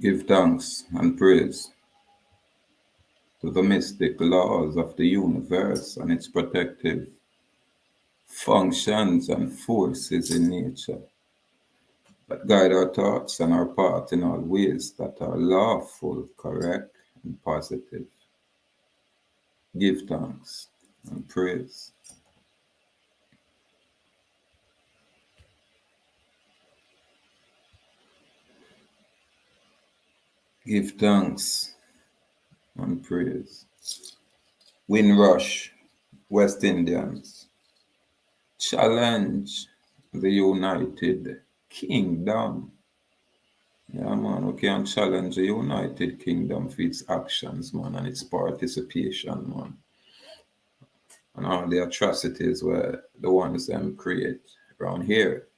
Give thanks and praise to the mystic laws of the universe and its protective functions and forces in nature that guide our thoughts and our path in all ways that are lawful, correct, and positive. Give thanks and praise. Give thanks and praise. Windrush, West Indians, challenge the United Kingdom. Yeah, man, we can challenge the United Kingdom for its actions, man, and its participation, man. And all the atrocities were the ones them create around here.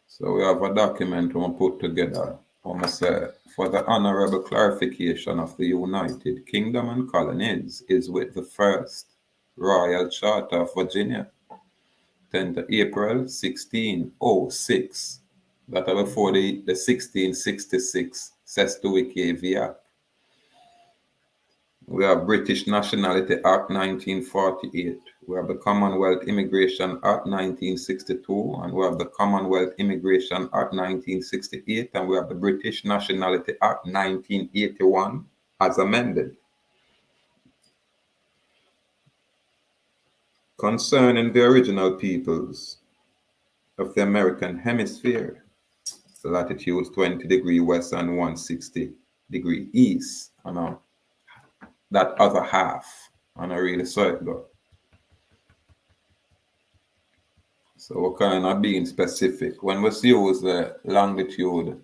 So we have a document we put together. We say, for the honourable clarification of the United Kingdom and Colonies is with the first Royal Charter of Virginia, 10th April 1606. That are before the 1666 Sestuiki Act. We have British Nationality Act 1948. We have the Commonwealth Immigration Act 1962, and we have the Commonwealth Immigration Act 1968, and we have the British Nationality Act 1981 as amended. Concerning the original peoples of the American Hemisphere, latitudes 20 degrees west and 160 degrees east, and that other half, and I really saw it go. So we're kind of being specific. When we use the longitude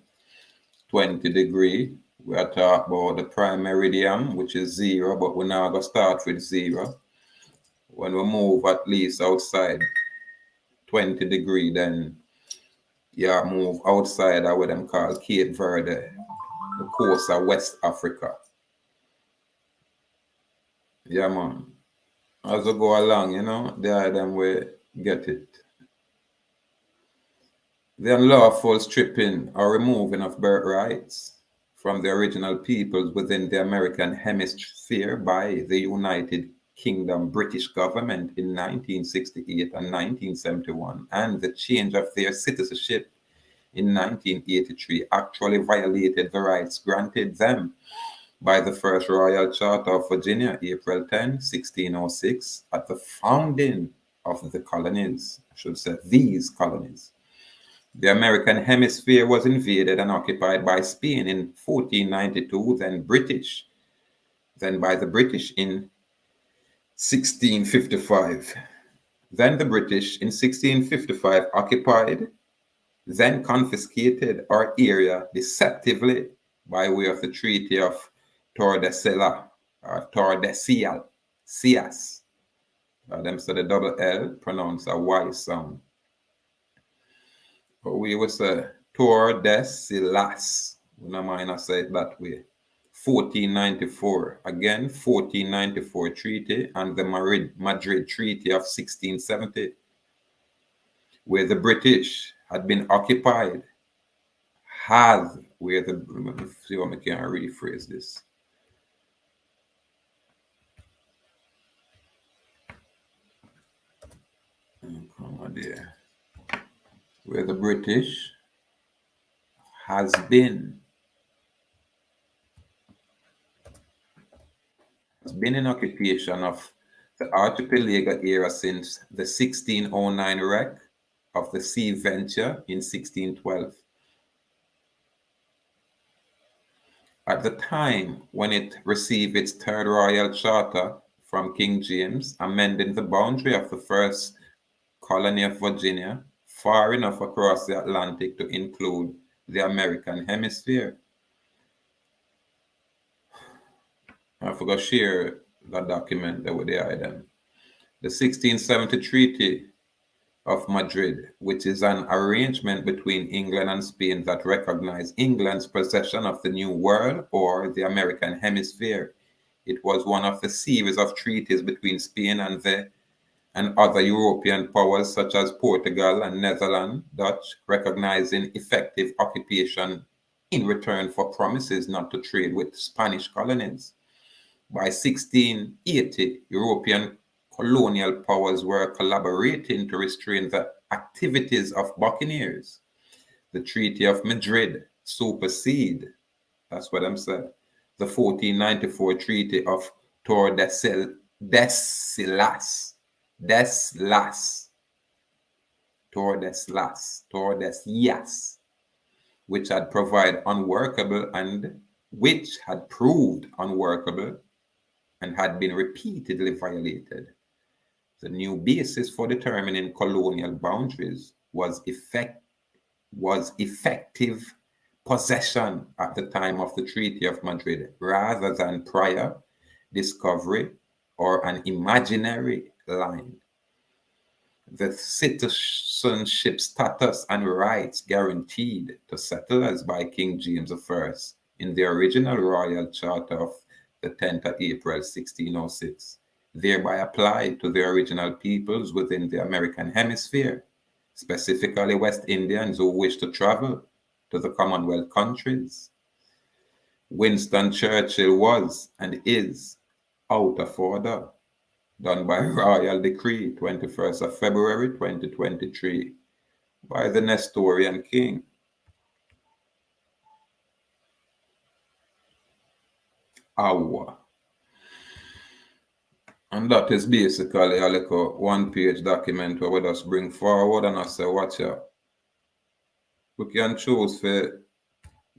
20 degree, we are talking about the prime meridian, which is 0, but we're now going to start with 0. When we move at least outside 20 degree, then you move outside of what them call Cape Verde, the coast of West Africa. Yeah, man. As we go along, you know, there are them we get it. The unlawful stripping or removing of birthrights from the original peoples within the American Hemisphere by the United Kingdom British government in 1968 and 1971, and the change of their citizenship in 1983 actually violated the rights granted them by the First Royal Charter of Virginia, April 10, 1606, at the founding of the colonies, I should say these colonies. The American Hemisphere was invaded and occupied by Spain in 1492, then by the British in 1655. Then the British in 1655 occupied, then confiscated our area deceptively by way of the Treaty of Tordesillas, or Tordesillas. Them say the double L pronounce a Y sound. But we would say Tordesillas. We don't mind I say it that way. 1494. Again, 1494 treaty and the Madrid Treaty of 1670, where the British had been occupied, let me see if I can rephrase this. Come on there. Where the British has been in occupation of the archipelago era since the 1609 wreck of the Sea Venture in 1612. At the time when it received its third royal charter from King James, amending the boundary of the first colony of Virginia far enough across the Atlantic to include the American Hemisphere. I forgot to share that document there with the item. The 1670 Treaty of Madrid, which is an arrangement between England and Spain that recognized England's possession of the New World or the American Hemisphere. It was one of a series of treaties between Spain and other European powers such as Portugal and Netherlands, Dutch, recognizing effective occupation in return for promises not to trade with Spanish colonies. By 1680, European colonial powers were collaborating to restrain the activities of buccaneers. The Treaty of Madrid superseded, that's what I'm saying, the 1494 Treaty of Tordesillas, which had proved unworkable and had been repeatedly violated. The new basis for determining colonial boundaries was effective possession at the time of the Treaty of Madrid rather than prior discovery or an imaginary line. The citizenship status and rights guaranteed to settlers by King James I in the original Royal Charter of the 10th of April 1606 thereby applied to the original peoples within the American Hemisphere, specifically West Indians who wish to travel to the Commonwealth countries. Winston Churchill was and is out of order, done by Royal Decree 21st of February 2023 by the Nestorian King. Our. And that is basically a little one-page document where we just bring forward and I say, watch out. We can choose to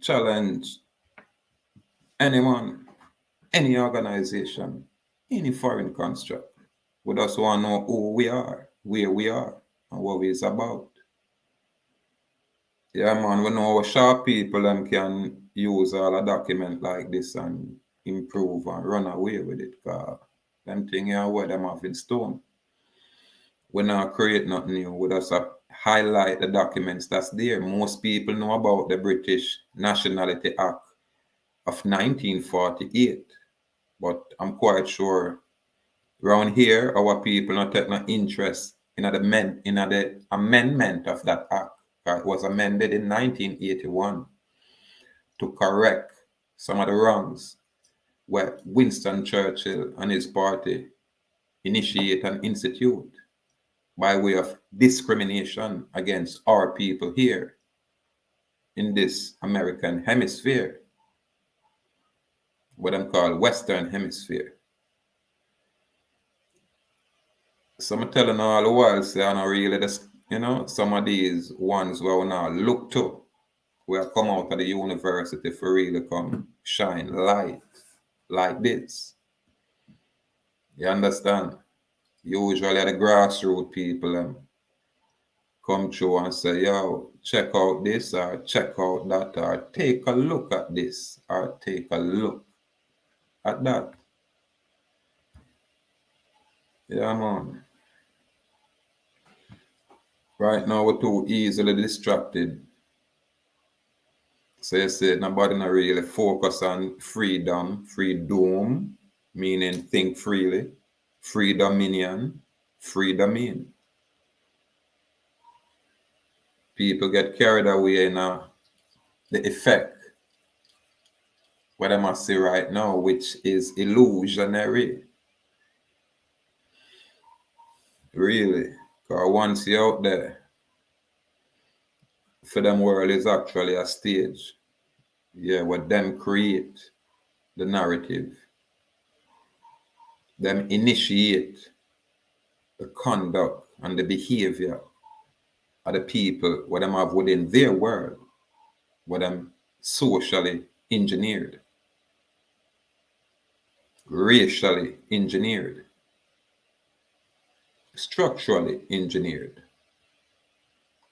challenge anyone, any organization, any foreign construct. We just want to know who we are, where we are, and what it's about. Yeah, man, we know sharp people can use all a document like this and improve and run away with it. Cause them thing here where them have in stone. We not create nothing new. We just highlight the documents that's there. Most people know about the British Nationality Act of 1948. But I'm quite sure around here our people not take no interest in the amendment of that act. It was amended in 1981 to correct some of the wrongs where Winston Churchill and his party initiate and institute by way of discrimination against our people here in this American hemisphere, what I'm called Western Hemisphere. So I'm telling all the while, say I don't really just, some of these ones where we now look to, we have come out of the university for really come shine light like this. You understand? Usually the grassroots people come through and say, yo, check out this or check out that or take a look at this or take a look at that. Yeah, man. Right now we're too easily distracted. So you say nobody not really focus on freedom, meaning think freely, free dominion, free domain. People get carried away in the effect what I must say right now, which is illusionary. Really. Because once you're out there, for them world is actually a stage. Yeah, what them create the narrative. Them initiate the conduct and the behavior of the people what them have within their world, what them socially engineered, racially engineered, structurally engineered.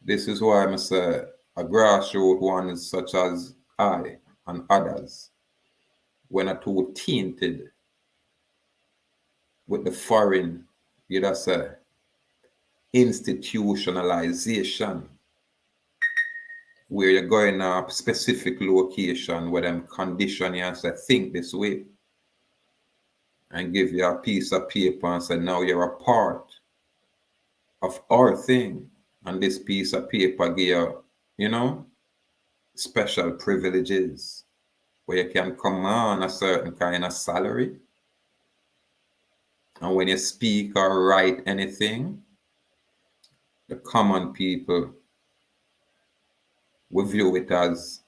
This is why I say a grassroots ones such as I and others, when are too tainted with the foreign, you'd say, institutionalization, where you're going to a specific location where them condition you and say, think this way, and give you a piece of paper and say, now you're a part of our thing, and this piece of paper give you, special privileges where you can command a certain kind of salary. And when you speak or write anything, the common people will view it as,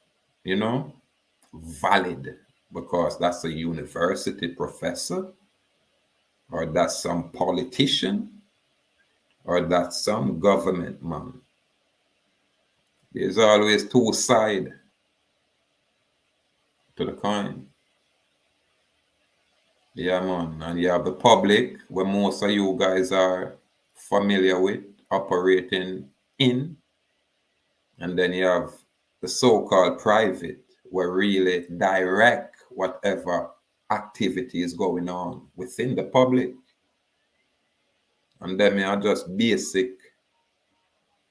valid because that's a university professor, or that's some politician, or that's some government man. There's always two sides to the coin. Yeah, man. And you have the public, where most of you guys are familiar with operating in. And then you have the so-called private, where really direct whatever activity is going on within the public. And then you have just basic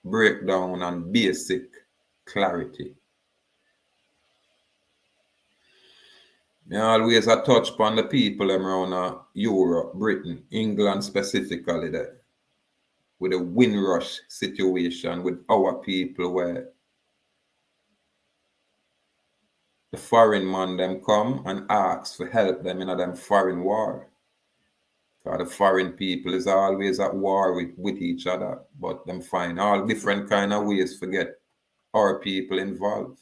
breakdown and basic clarity. I always a touch upon the people around Europe, Britain, England specifically there, with the Windrush situation with our people, where the foreign man them come and ask for help them in them foreign war. Because the foreign people is always at war with each other, but them find all different kind of ways to get our people involved.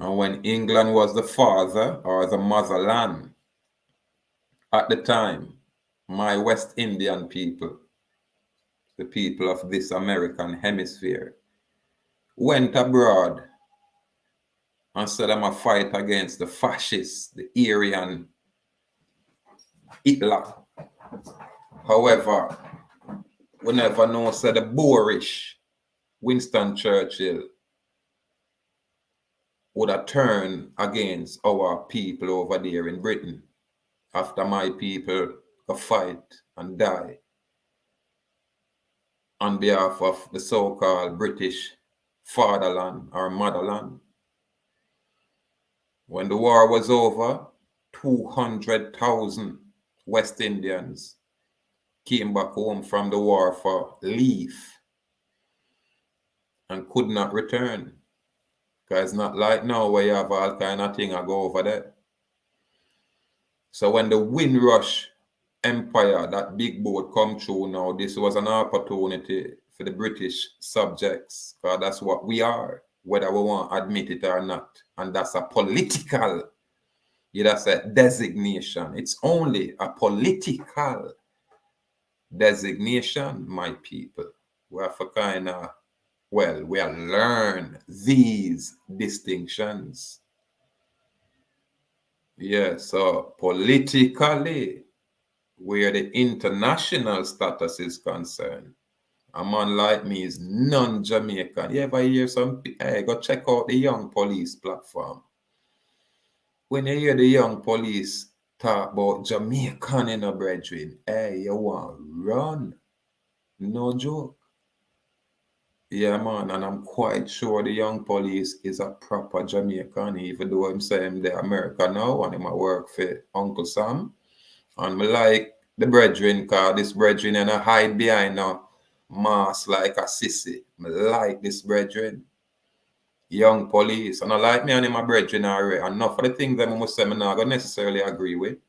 And when England was the father or the motherland, at the time, my West Indian people, the people of this American hemisphere, went abroad and said I'm a fight against the fascists, the Aryan Hitler. However, we never know, said the boorish Winston Churchill would have turned against our people over there in Britain after my people go fight and die on behalf of the so-called British fatherland or motherland. When the war was over, 200,000 West Indians came back home from the war for leave and could not return. Because it's not like now where you have all kind of thing I go over there. So when the Windrush Empire, that big boat, come through now, this was an opportunity for the British subjects, because that's what we are, whether we want to admit it or not. And that's a political, that's a designation. It's only a political designation, my people. We have to kind of, we have learned these distinctions. Yeah, so politically, where the international status is concerned, a man like me is non-Jamaican. You ever hear some, hey, go check out the Young Police platform. When you hear the Young Police talk about Jamaican in a brethren, hey, you want to run. No joke. Yeah, man, and I'm quite sure the Young Police is a proper Jamaican, even though I'm saying they're American now and him a work for Uncle Sam. And me like the brethren, cause this brethren and I hide behind a mask like a sissy. Me like this brethren. Young Police. And I like me and him a brethren already. Enough of the things that I must say me not gonna necessarily agree with.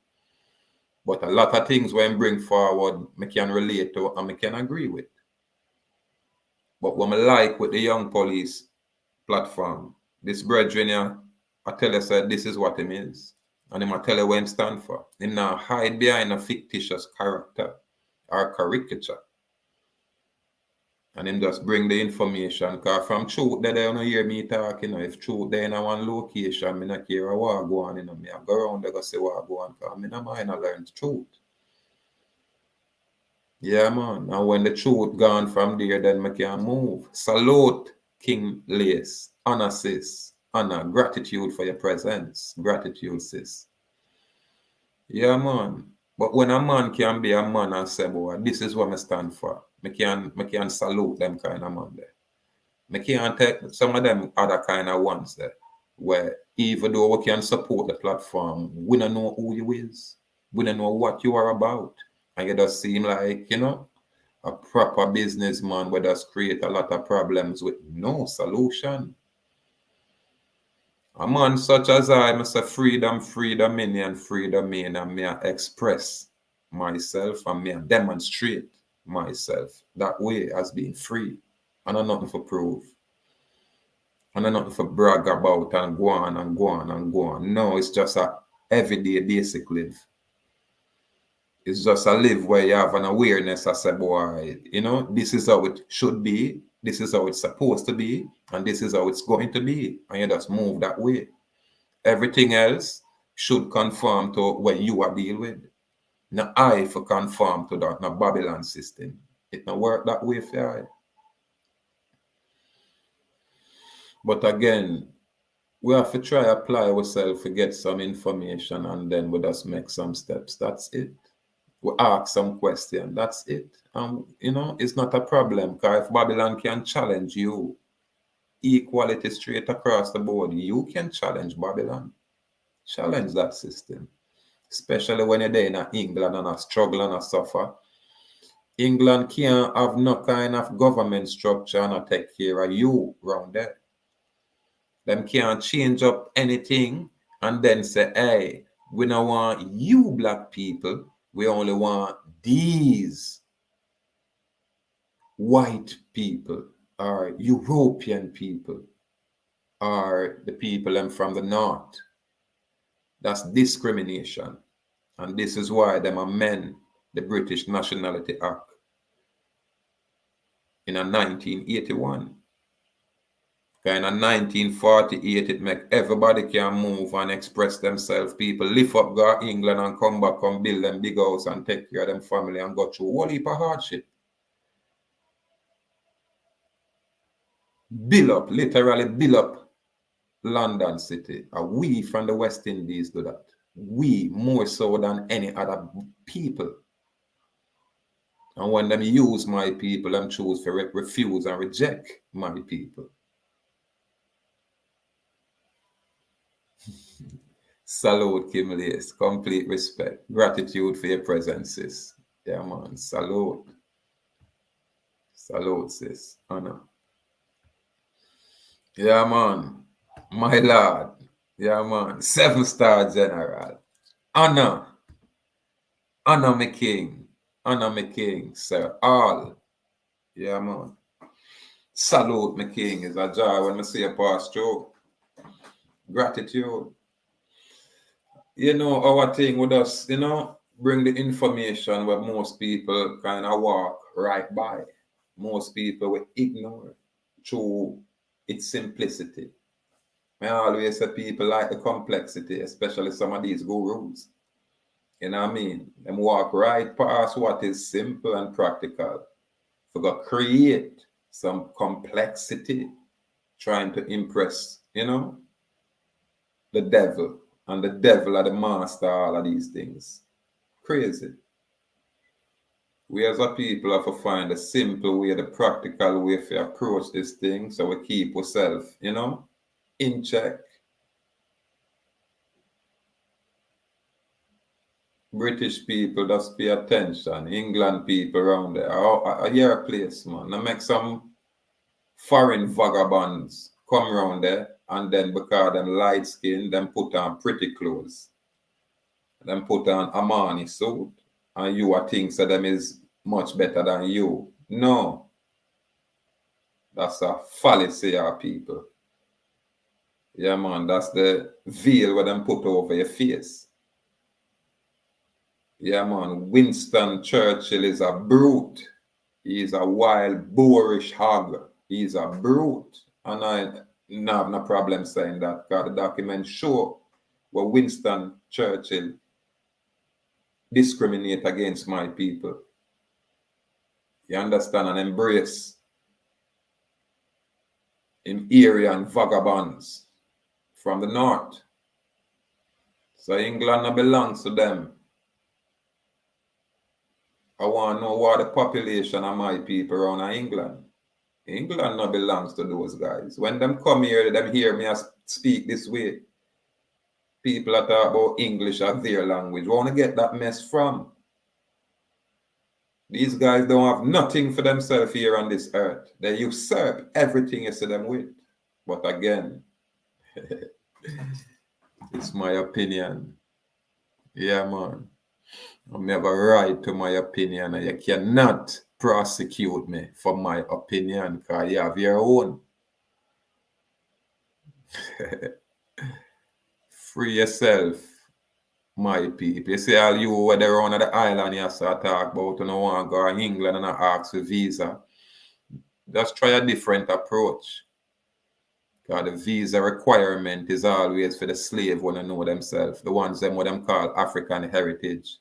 But a lot of things when bring forward, me can relate to and me can agree with. But what I like with the Young Police platform, this brethren here, I tell you, say, this is what him is. And him I tell you what him stand for. Him now hide behind a fictitious character or caricature. And him just bring the information. Because from truth that they don't hear me talking. If truth they in one location, me not care what go on. Me I go around there go say what go on. Because me not mind I learn the truth. Yeah, man. And when the truth gone from there, then I can move. Salute, King Lace. Honor, sis. Honor. Gratitude for your presence. Gratitude, sis. Yeah, man. But when a man can be a man and say, boy, this is what I stand for. I can salute them kind of man there. I can't take some of them other kind of ones there. Where even though we can support the platform, we don't know who you is. We don't know what you are about. And you just seem like, A proper businessman would just create a lot of problems with no solution. A man such as I must say freedom, freedom in and freedom in, and me I express myself and me I demonstrate myself that way as being free. And I'm nothing for prove. And I'm nothing for brag about and go on and go on and go on. No, it's just a everyday basic live. It's just a live where you have an awareness as a boy, you know, this is how it should be, this is how it's supposed to be, and this is how it's going to be. And you just move that way. Everything else should conform to what you are deal with. Now I for conform to that, now Babylon system. It not work that way for I. But again, we have to try apply ourselves to get some information and then we just make some steps. That's it. We ask some question. That's it. You know, it's not a problem because if Babylon can challenge you, equality straight across the board, you can challenge Babylon. Challenge that system. Especially when you're there in England and a struggle and a suffer. England can't have no kind of government structure and take care of you around there. Them can't change up anything and then say, hey, we don't want you black people. We only want these white people or European people or the people from the north. That's discrimination. And this is why them amend the British Nationality Act in 1981. In 1948, it make everybody can move and express themselves. People lift up, go to England and come back and build them big house and take care of them family and go through a whole heap of hardship. Build up, literally build up London City. And we from the West Indies do that. We more so than any other people. And when them use my people, them choose to refuse and reject my people. Salute, Kim Lace. Complete respect. Gratitude for your presence, sis. Yeah, man. Salute. Salute, sis. Honor. Yeah, man. My lord. Yeah, man. 7-star general. Honor. Honor me king. Honor me king, sir. All. Yeah, man. Salute me king is a joy when I see a pass through. Gratitude. You know, our thing with us, you know, bring the information where most people kind of walk right by. Most people will ignore through its simplicity. I always say people like the complexity, especially some of these gurus. You know what I mean? Them walk right past what is simple and practical. For create some complexity, trying to impress, you know, the devil. And the devil are the master of all of these things. Crazy. We as a people have to find a simple way, the practical way to approach this thing so we keep ourselves, you know, in check. British people just pay attention. England people around there. I hear a place, man. I make some foreign vagabonds come around there and then because them light skin, them put on pretty clothes. Them put on Armani suit and you are think that them is much better than you. No. That's a fallacy of people. Yeah, man, that's the veil where them put over your face. Yeah, man, Winston Churchill is a brute. He's a wild, boorish hog. He's a brute. And I don't have no problem saying that because the document show where Winston Churchill discriminate against my people. You understand? And embrace in Aryan vagabonds from the north. So England belongs to them. I want to know what the population of my people around England. England not belongs to those guys. When them come here, them hear me speak this way. People that talk about English as their language. We want to get that mess from. These guys don't have nothing for themselves here on this earth. They usurp everything you see them with. But again, it's my opinion. Yeah, man. I have a right to my opinion, and you cannot prosecute me for my opinion because you have your own. Free yourself, my people. You see all you over there on the island you start talk about you don't want to go to England and ask for visa. Just try a different approach. Because the visa requirement is always for the slave want to know themselves. The ones them what them call African heritage.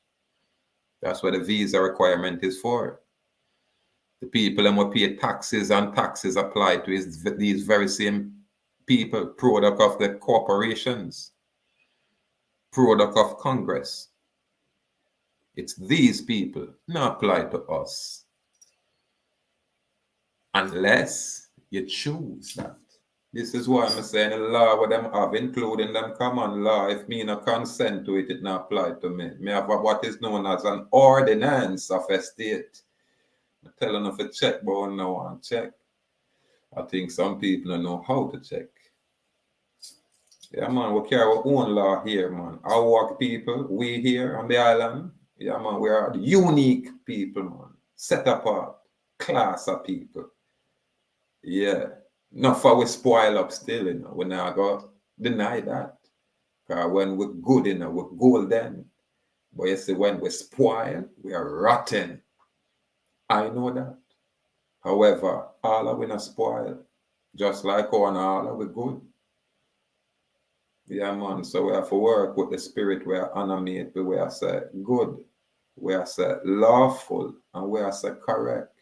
That's what the visa requirement is for. The people them will pay taxes and taxes apply to is these very same people, product of the corporations, product of Congress. It's these people, not apply to us. Unless you choose that. This is why I'm saying the law what them have, including them common law. If me no consent to it, it not apply to me. Me have what is known as an ordinance of a state. I'm telling you to check, but I no want to check. I think some people don't know how to check. Yeah, man, we carry our own law here, man. Our work people, we here on the island, yeah, man, we are the unique people, man. Set apart, class of people. Yeah. Not for we spoil up still, you know. We're not going to deny that. Because when we're good, you know, we're golden. But you see, when we spoil, we are rotten. I know that. However, all of we not spoil. Just like on all of we good. Yeah, man. So we have to work with the spirit we are animate, we are say good, we are say lawful, and we are say correct.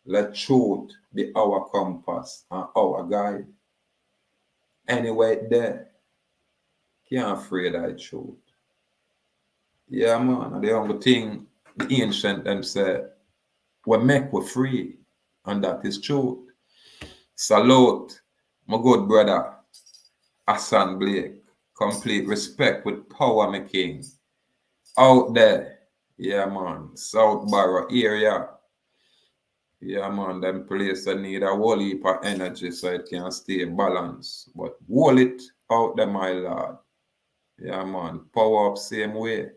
Let truth be our compass and our guide. Anyway, there, can't afraid of truth. Yeah, man. And the only thing the ancient them say, we make we free, and that is truth. Salute, my good brother, Hassan Blake. Complete respect with power, my king. Out there, yeah, man. South Barrow area. Yeah, man, them place that need a whole heap of energy so it can stay balanced. But hold it out there, my lord. Yeah, man. Power up same way.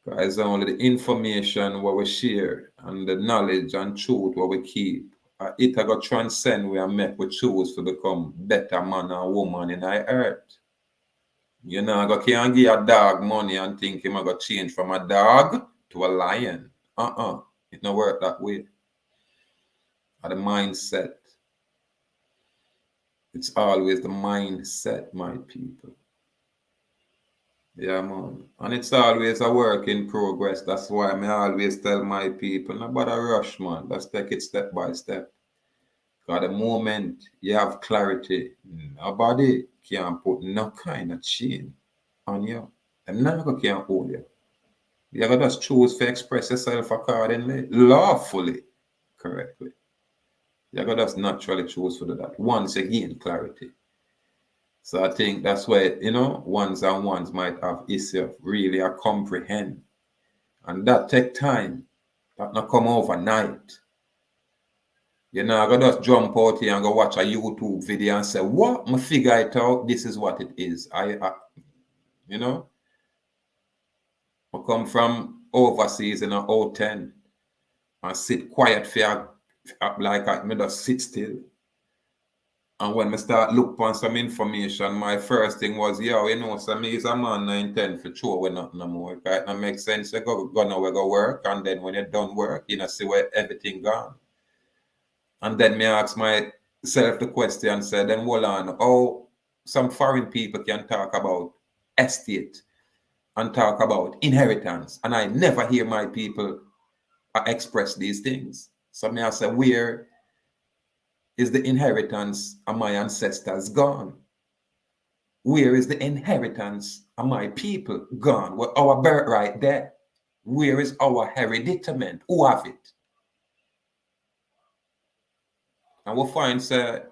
Because only the information what we share and the knowledge and truth what we keep. It got transcend we are make we choose to become better man and woman in our earth. You know, I can't give a dog money and think him I got change from a dog to a lion. It don't work that way. The mindset. It's always the mindset, my people. Yeah, man. And it's always a work in progress. That's why I always tell my people, no bother rush, man. Let's take it step by step. Because the moment you have clarity, nobody can put no kind of chain on you. And nobody can hold you. You gotta just choose to express yourself accordingly, lawfully, correctly. You gotta just naturally choose to do that once you gain clarity. So I think that's why, you know, ones and ones might have issue of really a comprehend. And that take time. That not come overnight. You know, I gotta just jump out here and go watch a YouTube video and say, what? I figure it out. This is what it is. You know, I come from overseas in an 010 and sit quiet for like I just sit still. And when I start look on some information, my first thing was, yo, you know, so me is a man 910 for sure with nothing no more. Right? That makes sense. You go now we go work, and then when you're done work, you know, see where everything gone. And then me ask myself the question, say, then hold on, how some foreign people can talk about estate and talk about inheritance, and I never hear my people express these things. So me I say, where is the inheritance of my ancestors gone? Where is the inheritance of my people gone? Well, our birthright there. Where is our hereditament? Who have it? And we'll find,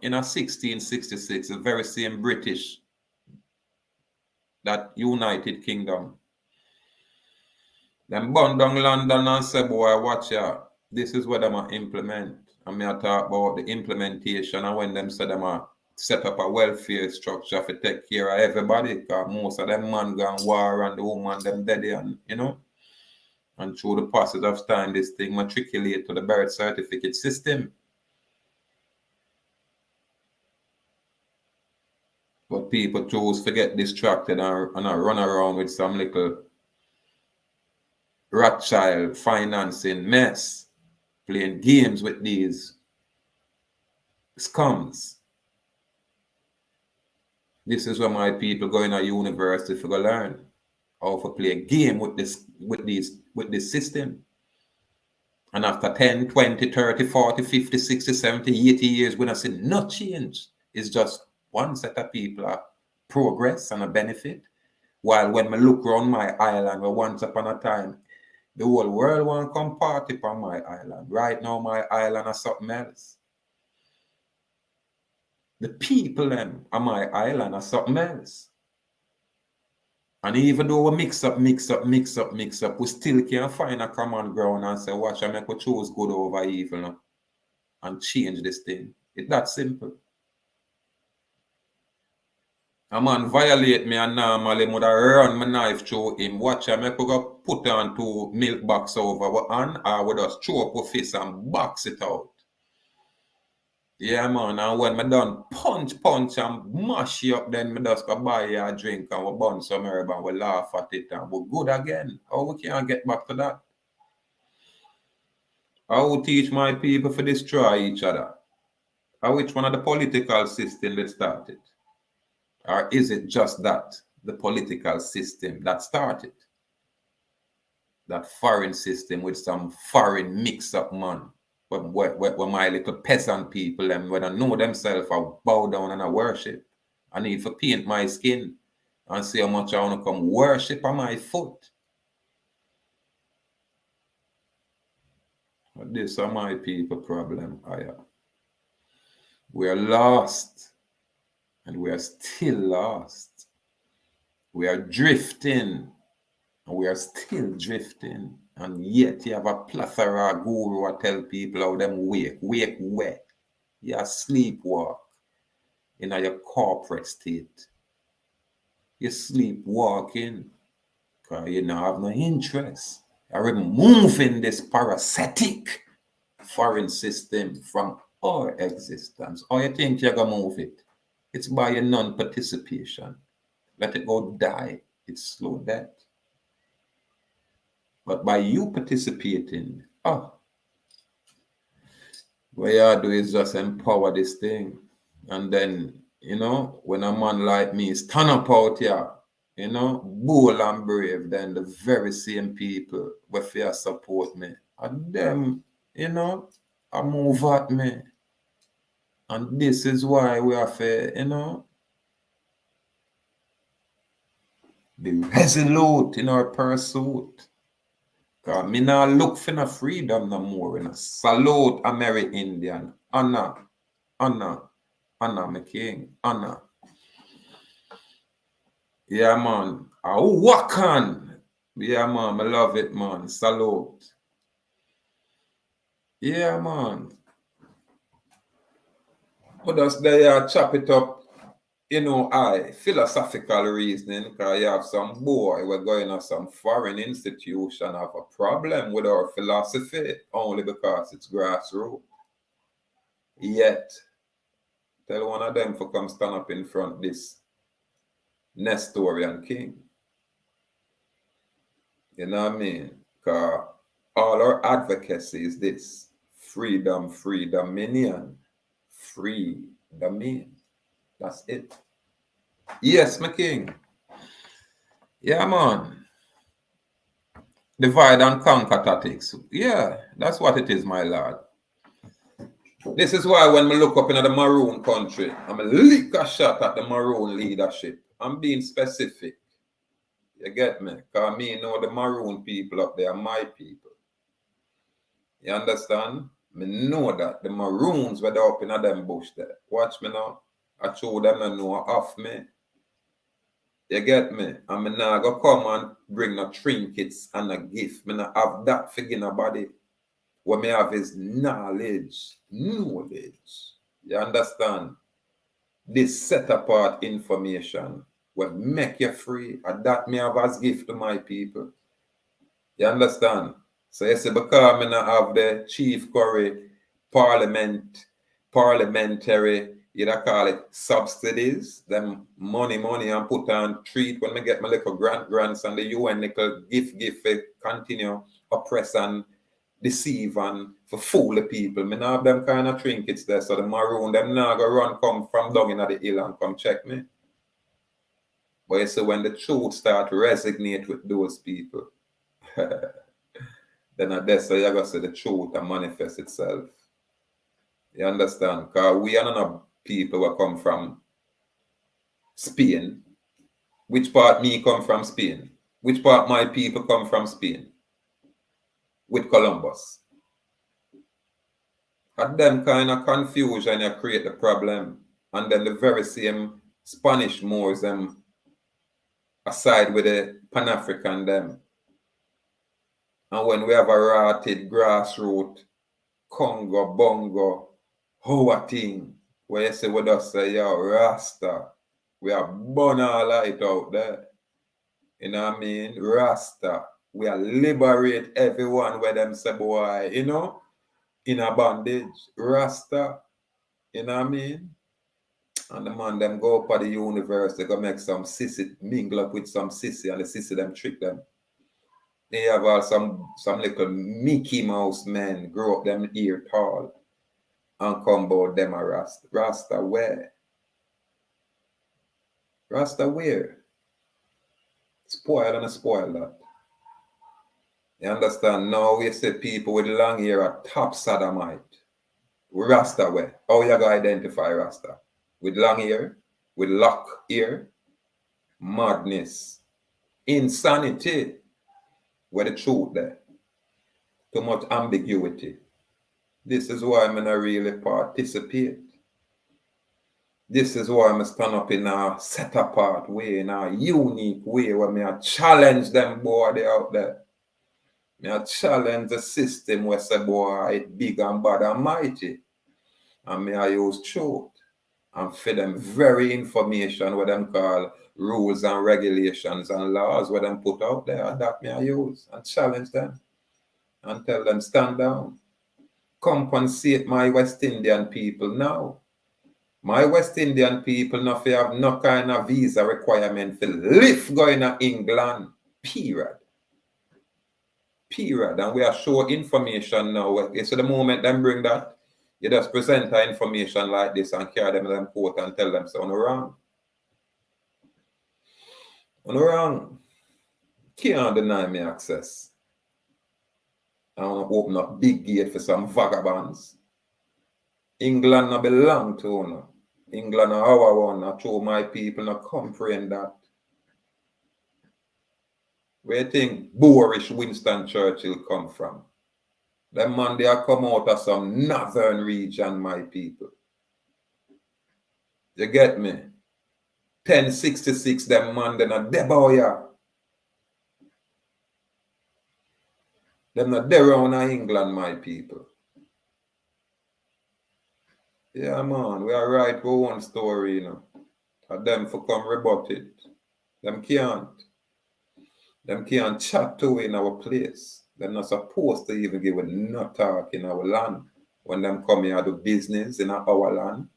in 1666, the very same British, that United Kingdom, Them burn down London and say, boy, watch ya. This is what them a implement. And me a talk about the implementation and when them say them a set up a welfare structure to take care of everybody. Because most of them man gone war and the woman them dead and you know. And through the passage of time, this thing matriculate to the birth certificate system. But people choose to get distracted and run around with some little Rothschild financing mess, playing games with these scums. This is where my people go in a university to go learn how to play a game with this system. And after 10, 20, 30, 40, 50, 60, 70, 80 years, we're not seeing no change. It's just one set of people are progress and a benefit. While when we look around my island, where once upon a time, the whole world want to come party on my island. Right now, my island is something else. The people them on my island are something else. And even though we mix up, we still can't find a common ground and say, watch, I make we choose good over evil no? And change this thing. It's that simple. A man violate me and normally would run my knife through him. Watch, I make we go put on 2 milk box over our hand or we just throw up a fist and box it out. Yeah, man, and when me done punch and mash you up, then me just go buy you a drink and we burn some herb and we laugh at it and we good again. How we can't get back to that? I will teach my people to destroy each other. Or which one of the political system that started? Or is it just that, the political system that started? That foreign system with some foreign mix-up man. When my little peasant people, them when I know themselves, I bow down and I worship. I need to paint my skin and see how much I want to come worship on my foot. But this is my people problem. We are lost. And we are still lost. We are drifting. And we are still drifting. And yet you have a plethora of guru who tell people how them wake where? You sleepwalk in your corporate state. You sleepwalking because you don't have no interest. You're removing this parasitic foreign system from our existence. Or you think you're going to move it? It's by your non-participation. Let it go die. It's slow death. But by you participating, what you do is just empower this thing. And then, when a man like me stand up out here, bold and brave, then the very same people will fear support me. And them, I move at me. And this is why we have to, be resolute in our pursuit. Because me now look for no freedom no more. Salute American Indian. Honor, my king. Honor. Yeah, man. Wakan. Yeah, man. I love it, man. Salute. Yeah, man. But just there, chop it up. Philosophical reasoning, because you have some boy, we're going to some foreign institution, have a problem with our philosophy only because it's grassroots. Yet, tell one of them to come stand up in front of this Nestorian king. You know what I mean? Because all our advocacy is this: freedom, minion, free domain. That's it. Yes, my king. Yeah, man. Divide and conquer tactics. Yeah, that's what it is, my lord. This is why when we look up into the Maroon country, I'm a lick a shot at the Maroon leadership. I'm being specific. You get me? Because me know the Maroon people up there are my people. You understand? Me know that the Maroons were up in them bush there. Watch me now. I show them and know off me. You get me? And me nah go come and bring no trinkets and a gift. Me nah have that figure in nobody. What me have is knowledge. Knowledge. You understand? This set apart information will make you free. And that me have as gift to my people. You understand? So you see, because me not have the chief curry parliamentary, you da call it subsidies, them money and put on treat when me get my little grants and the UN little gift continue oppress and deceive and for fool the people. Me not have them kind of trinkets there, so the maroon them now go run come from down in the hill and come check me. But you see, when the truth start to resonate with those people, then at that, so you're going to see the truth and manifest itself. You understand? Because we are not people who come from Spain. Which part me come from Spain? Which part my people come from Spain? With Columbus. At them kind of confusion you create the problem. And then the very same Spanish Moors them aside with the Pan-African them. And when we have a rotted grassroots, Congo, Bongo, how thing, where you say we just say, yo, Rasta, we are burn all light out there. You know what I mean? Rasta, we are liberate everyone where them say, boy, you know, in a bondage. Rasta, you know what I mean? And the man them go up at the university, go make some sissy, mingle up with some sissy, and the sissy them trick them. They have some little Mickey Mouse men grow up them ear tall and come about them a Rasta. Rasta where? Rasta where? Spoil and spoil that. You understand? Now we say people with long hair are top sodomite. Rasta where? How you gonna identify Rasta? With long hair? With lock hair? Madness. Insanity. Where the truth there? Too much ambiguity. This is why I'm not really participate. This is why I'm stand up in a set apart way, in a unique way, where I challenge them boy they out there. I challenge the system where say boy it big and bad and mighty. And I use truth and feed them very information what them call rules and regulations and laws what them put out there, and that I use and challenge them and tell them stand down. Compensate my West Indian people now. My West Indian people not have no kind of visa requirement for live going to England. Period. And we are show information now. So the moment them bring that, you just present the information like this and carry them to them court and tell them so wrong. Wrong. Can't deny me access. I want to open up big gate for some vagabonds. England no belong to you. England are our one. I show my people not comprehend that. Where you think boorish Winston Churchill come from? Them man they are come out of some northern region, my people. You get me? 1066, them man they not deboya. Them not there around England, my people. Yeah, man, we are right for one story, you know. And them for come rebut it. Them can't. Them can't chat to in our place. They're not supposed to even give a no talk in our land. When them come here do business in our land.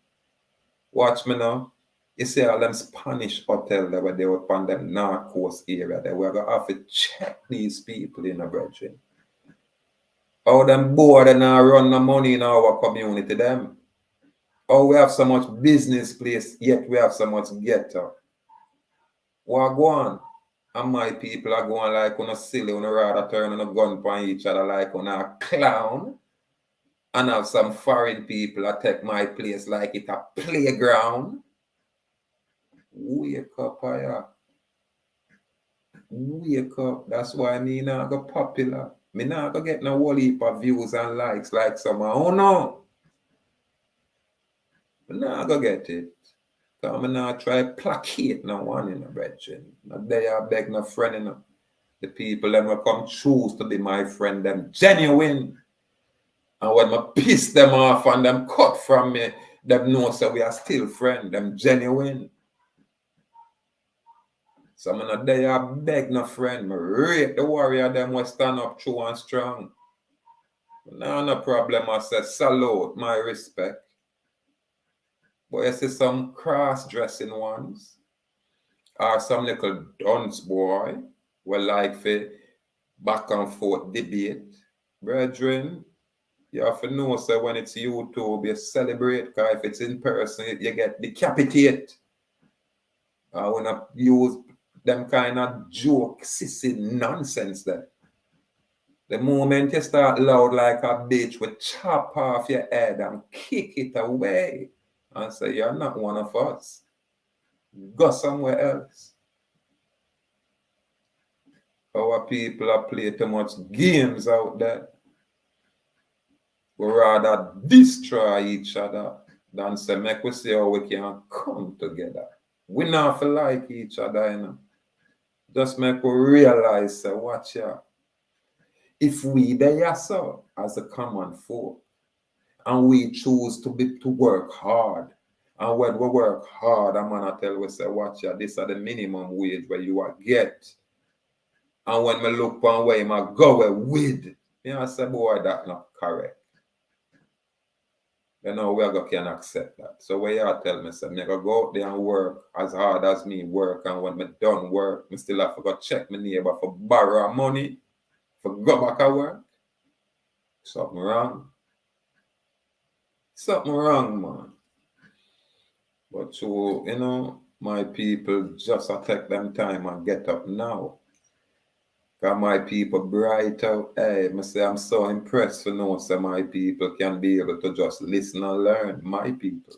Watch me now. You see all them Spanish hotel that were they were on them North Coast area. They were going to have to check these people in the brethren. How them board and run the money in our community, them. Oh, we have so much business place, yet we have so much ghetto. What go on? And my people are going like on a silly, on a rather turn on a gun on each other like on a clown. And have some foreign people that take my place like it's a playground. Wake up, yeah. Wake up. That's why me not go popular. Me not go get no whole heap of views and likes like someone. Oh no. Me not go get it. Come and try placate no one in a brethren. Not there I beg no friend in the people them will come choose to be my friend, them genuine. And when I piss them off and them cut from me, them know so we are still friends, them genuine. So I'm not there I beg no friend. I rate the warrior them will stand up true and strong. No problem, I say salute, my respect. But you see some cross-dressing ones, or some little dunce boy, will like for back and forth debate. Brethren, you have to know, so when it's YouTube, you celebrate, because if it's in person, you get decapitated. I want to use them kind of joke, sissy nonsense there. The moment you start loud like a bitch, we chop off your head and kick it away and say, you're not one of us. Go somewhere else. Our people are playing too much games out there. We rather destroy each other than say, make we see how we can come together. We not feel like each other, you know. Just make we realize, watch ya. If we there so as a common folk, and we choose to work hard, and when we work hard, I'm gonna tell we say, watch ya, this are the minimum wage where you are get. And when we look one way, I go with, you know, I say, boy, that's not correct. You know, we can accept that. So when you tell me, say, I go out there and work as hard as me work, and when I done work, I still have to go check my neighbor for borrow money, for go back to work. Something wrong. Something wrong, man. But so, you know, my people just take them time and get up now. Because my people bright out. Hey, I say I'm so impressed to know that my people can be able to just listen and learn. My people.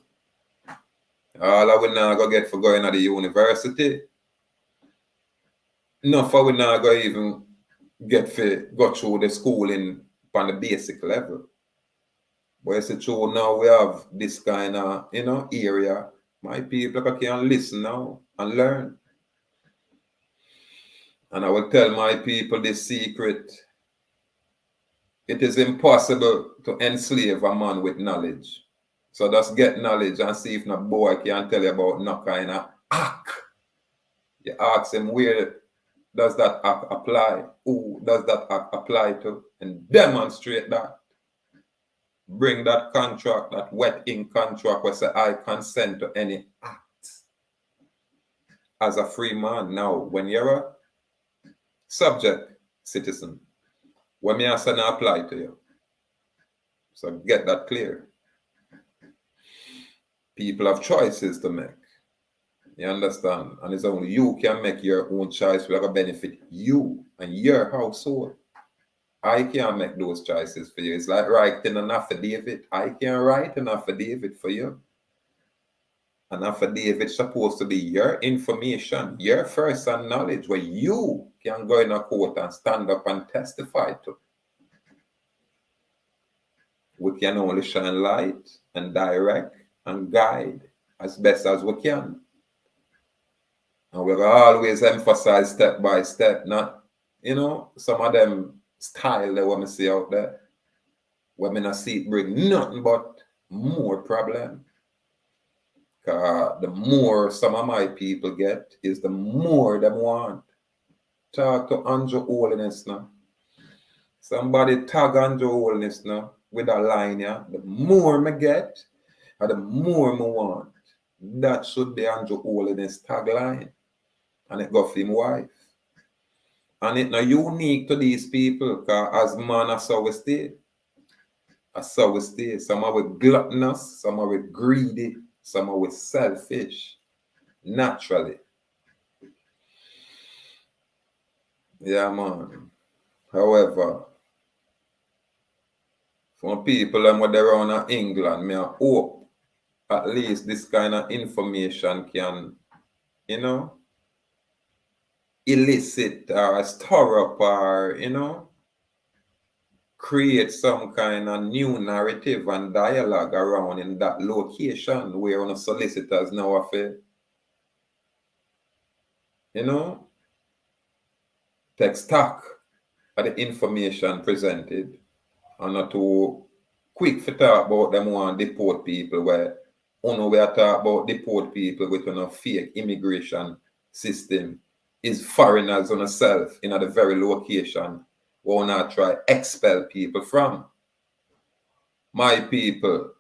All I will now go get for going to the university. Enough I will now go even get for go through the schooling on the basic level. But it's true now we have this kind of, you know, area. My people can listen now and learn. And I will tell my people this secret. It is impossible to enslave a man with knowledge. So just get knowledge and see if no boy can tell you about no kind of act. You ask him, where does that act apply? Who does that act apply to? And demonstrate that. Bring that contract, that wet ink contract where say I consent to any act. As a free man now, when you're a subject citizen, when me ask and apply to you. So get that clear. People have choices to make. You understand? And it's only you can make your own choice which will benefit you and your household. I can't make those choices for you. It's like writing an affidavit. I can't write an affidavit for you. An affidavit is supposed to be your information, your first-hand knowledge, where you can go in a court and stand up and testify to. We can only shine light and direct and guide as best as we can. And we always emphasize step by step, not, you know, some of them style that we see out there. Women I see it bring nothing but more problem. The more some of my people get is the more them want. Talk to Andrew Holiness now. Somebody tag Andrew Holiness now with a line, yeah. The more me get, and the more me want. That should be Andrew Holiness tagline. And it go for him wife. And it's not unique to these people, because as man, that's how we stay. That's how we stay. Some are with gluttonous, some are with greedy, some are with selfish. Naturally. Yeah, man. However, for people them what they're around in England, I hope at least this kind of information can, you know, elicit or stir up or, you know, create some kind of new narrative and dialogue around in that location where on solicitors now affair, take stock of the information presented and not too quick to talk about them want deport people where we are talk about deport people with a fake immigration system is foreigners on self in the very location where we not try expel people from. My people,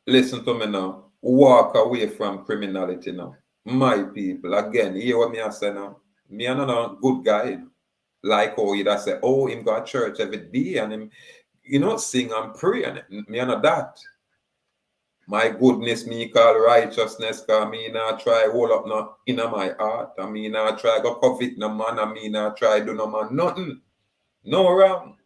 listen to me now. Walk away from criminality now. My people, again, hear what me I say now. Me and a good guy. Like how you that say, oh, him go to church every day and him, sing and pray. And me and that. My goodness, me call righteousness, cause me not try hold up no in my heart. I mean not try go covet no man, I mean not try do no man nothing. No wrong.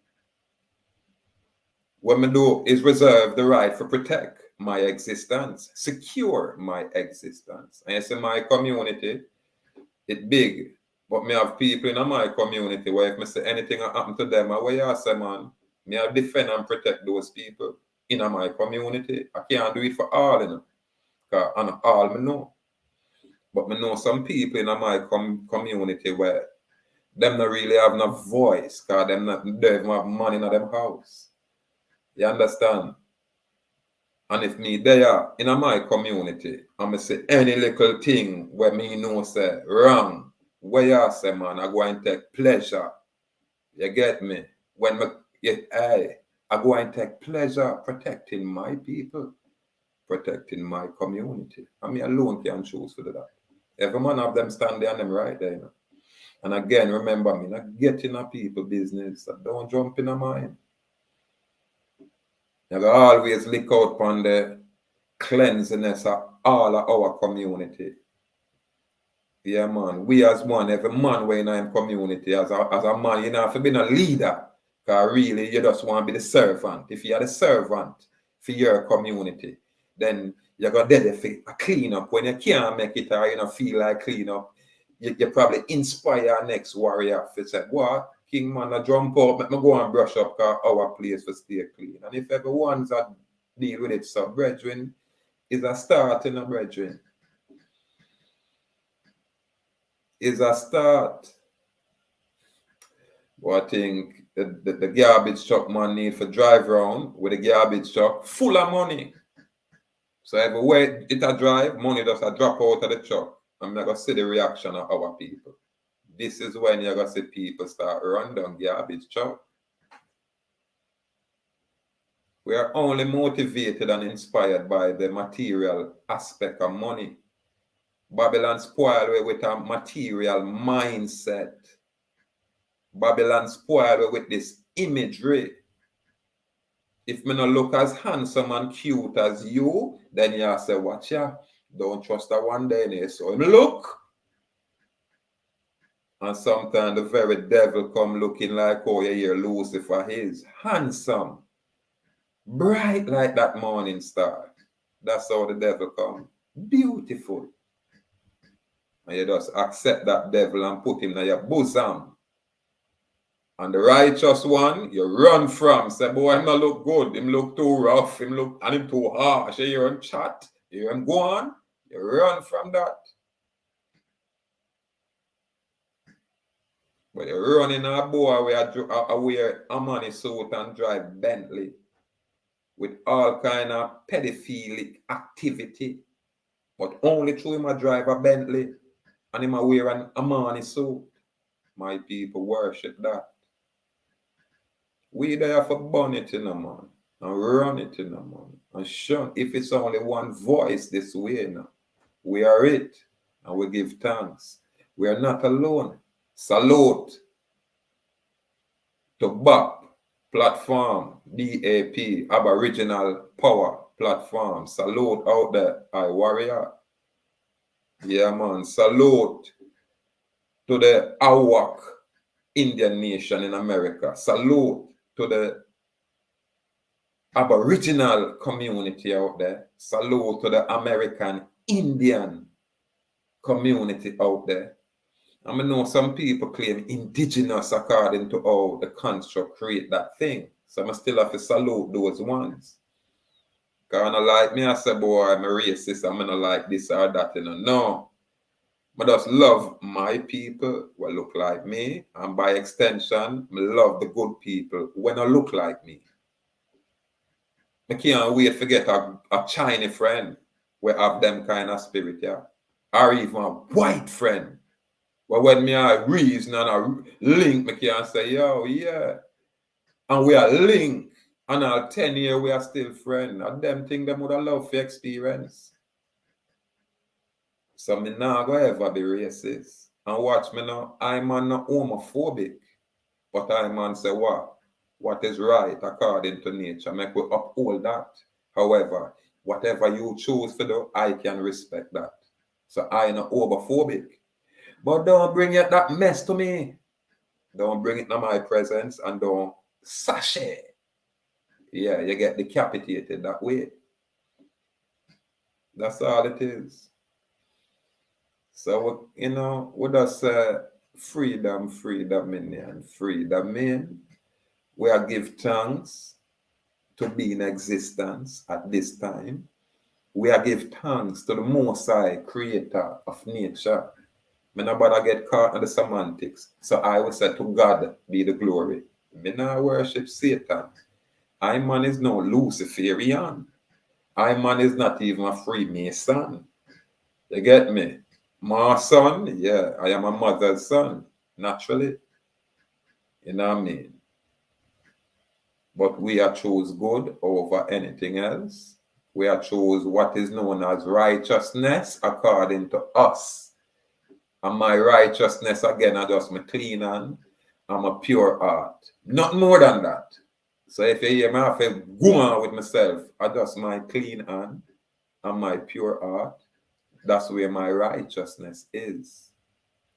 What me do is reserve the right to protect my existence, secure my existence. And you see my community, it big. But me have people in my community where if me say anything happen to them, where you say, man, me have defend and protect those people in my community. I can't do it for all, because I know all me know. But me know some people in my community where them not really have no voice, because them not they even have money in them house. You understand? And if me there in my community, I'm say any little thing where me know say wrong, where you say, man, I go and take pleasure. You get me? When I go and take pleasure protecting my people, protecting my community. I mean, alone can choose to do that. Every man have them stand there and them right there. And again, remember me, not get in a people business. So don't jump in a mine. You gotta always look out on the cleanliness of all of our community. Yeah, man. We as one, every man we in our community, as a man, you have to be a leader. Because really, you just want to be the servant. If you are the servant for your community, then you're going to dedicate a clean up. When you can't make it or you don't feel like clean up, you probably inspire our next warrior to say, what? King man, I jump out, let me go and brush up because our place will stay clean. And if everyone's that deal with it, so brethren is a start in a brethren. Is a start. But I think the garbage truck man need to drive around with a garbage truck full of money. So everywhere it a drive, money just a drop out of the truck. I'm not going to see the reaction of our people. This is when you're going to see people start run down garbage truck. We are only motivated and inspired by the material aspect of money. Babylon spoiled with a material mindset. Babylon spoiled with this imagery. If me not look as handsome and cute as you, then you say, watch ya, don't trust that one day. So look. And sometimes the very devil come looking like, oh, you hear Lucifer is handsome, bright like that morning star. That's how the devil come. Beautiful. And you just accept that devil and put him in your bosom. And the righteous one, you run from. Say, boy, him not look good. Him look too rough. Him too harsh. You hear him chat. You hear him go on. You run from that. But you're running a boy where wear a money suit and drive Bentley with all kind of pedophilic activity. But only through him a drive a Bentley and him a wear a money suit. My people worship that. We there for burn it in a man and run it in a man. And sure, if it's only one voice this way now, we are it and we give thanks. We are not alone. Salute to BAP platform, DAP, Aboriginal Power platform. Salute out there, I warrior. Yeah, man. Salute to the Awak Indian nation in America. Salute to the Aboriginal community out there. Salute to the American Indian community out there. I know some people claim indigenous according to how the construct create that thing. So I still have to salute those ones. Because I don't like me, I say, boy, I'm a racist, I'm not like this or that, you know. No. I just love my people who look like me, and by extension, I love the good people when I look like me. I can't wait to get a Chinese friend who have them kind of spirit, yeah. Or even a white friend. But when me I reason and I link, I can say, yo, yeah. And we are linked. And our 10 years we are still friends. And them thing them would have loved for experience. So me not go ever be racist. And watch me now, I'm not homophobic. But I'm man say what? What is right according to nature. Make we uphold that. However, whatever you choose to do, I can respect that. So I'm not homophobic. But don't bring it that mess to me. Don't bring it to my presence and don't sashay. Yeah, you get decapitated that way. That's all it is. So, you know, we just say freedom, freedom in there, and freedom in. We are give thanks to be in existence at this time. We are give thanks to the Most High, creator of nature. Me no bother get caught in the semantics. So I will say to God be the glory. Me not worship Satan. I man is no Luciferian. I man is not even a Freemason. You get me? My son, yeah, I am a mother's son, naturally. You know what I mean? But we are choose good over anything else. We are choose what is known as righteousness according to us. And my righteousness, again, I just my clean hand. I'm a pure heart. Not more than that. So if you hear me, I have to go on with myself. I just my clean hand and my pure heart. That's where my righteousness is.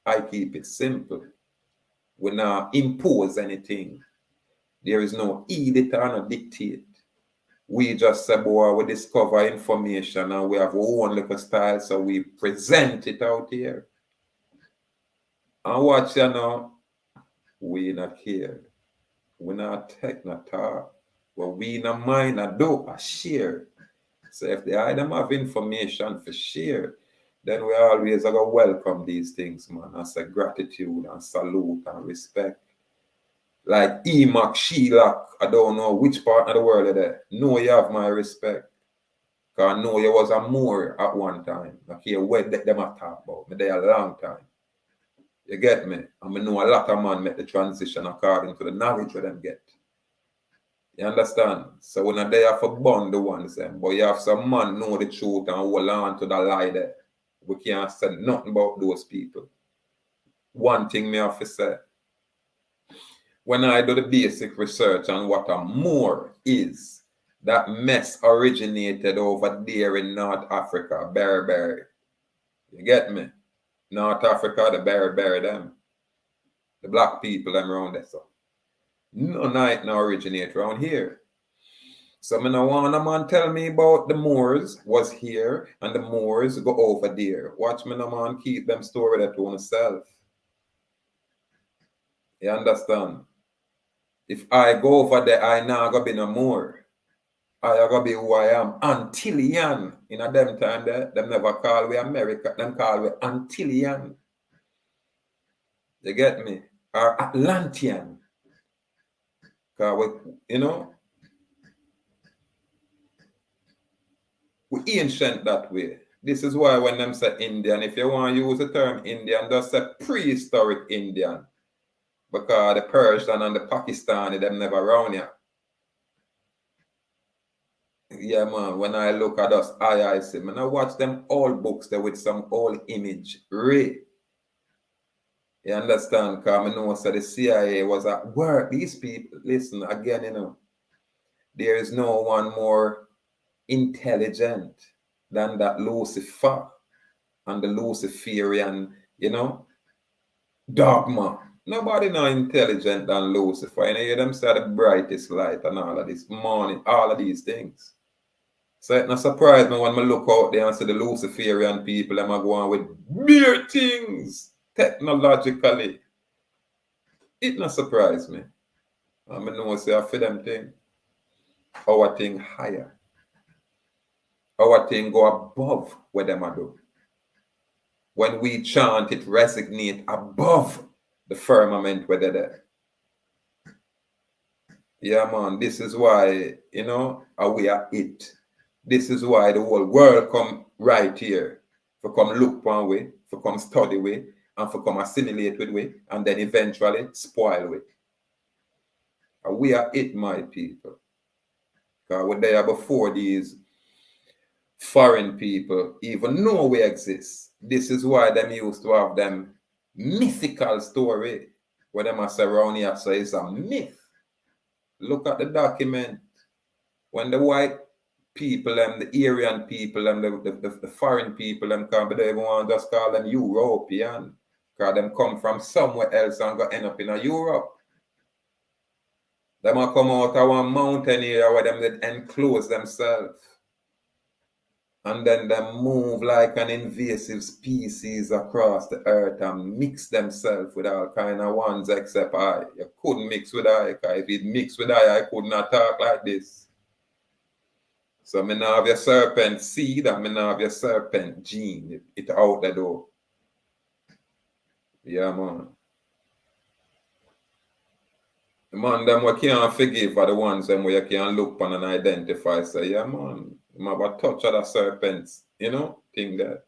I keep it simple. We not impose anything. There is no edict or no dictate. We just say, boy, we discover information and we have our own little style, so we present it out here. And watch you know, we not here. We not take no talk. What we not mind I do, I share. So if the item have information for share, then we always are gonna welcome these things, man. I say gratitude and salute and respect. Like Emac, Sheelak, I don't know which part of the world are there. No, you have my respect. Because I know you was a Moor at one time. I hear what them have talked about. Me there a long time. You get me? And I know a lot of man make the transition according to the knowledge that them get. You understand? So when I there for bond the ones them, but you have some man know the truth and hold on to the lie there. We can't say nothing about those people. One thing me have to say. When I do the basic research on what a Moor is, that mess originated over there in North Africa, Berber. You get me? North Africa, the Berber them. The black people them around there. So none of it now originate around here. So me no want a man tell me about the Moors was here and the Moors go over there. Watch me no man keep them story that to oneself. You understand? If I go over there, I now gonna be no more. I gonna be who I am. Antillian. In a them time there, them never call we America, them call we Antillian. You get me? Or Atlantean. Cause we, you know, we ancient that way. This is why when them say Indian, if you want to use the term Indian, just say prehistoric Indian. Because the Persian and the Pakistani, them never around here. Yeah, man, when I look at us, I see, man, I watch them old books there with some old image. You understand? Because I know so the CIA was at work. These people, listen, again, you know, there is no one more intelligent than that Lucifer and the Luciferian, you know, dogma. Nobody not intelligent than Lucifer. You know, hear them say the brightest light and all of this morning, all of these things. So it not surprise me when I look out there and see the Luciferian people, them are going with mere things technologically. It not surprise me. I know say for them thing. Our thing higher. Our thing go above what them a do. When we chant, it resonate above the firmament where they're there. Yeah, man, this is why, we are it. This is why the whole world come right here. For come look one way, for come study way, and for come assimilate with way, and then eventually spoil way. We are it, my people. Because we're there before these foreign people even know we exist. This is why them used to have them mythical story where them are around here, so it's a myth. Look at the document. When the white people and the Aryan people and the foreign people and can't be even want to just call them European. Because them come from somewhere else and go end up in a Europe. Them a come out of one mountain area where them they enclose themselves. And then they move like an invasive species across the earth and mix themselves with all kind of ones except I. You couldn't mix with I, because if it mixed with I could not talk like this. So me now have your serpent seed and me now have your serpent gene. It out the door. Yeah, man. The man them we can't forgive are the ones them where you can look on and identify. Say, yeah, man, you have a touch of the serpents, thing there.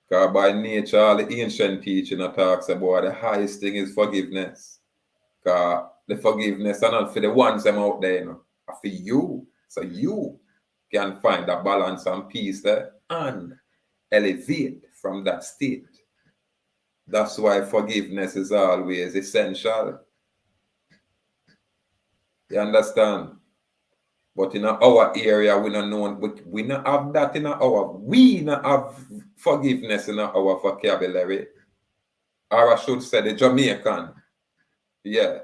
Because by nature, all the ancient teaching talks about the highest thing is forgiveness. Because the forgiveness are not for the ones them out there, are for you. So you can find a balance and peace there and elevate from that state. That's why forgiveness is always essential. You understand? But in our area, we don't know, we don't have that in we don't have forgiveness in our vocabulary. Or I should say the Jamaican. Yeah,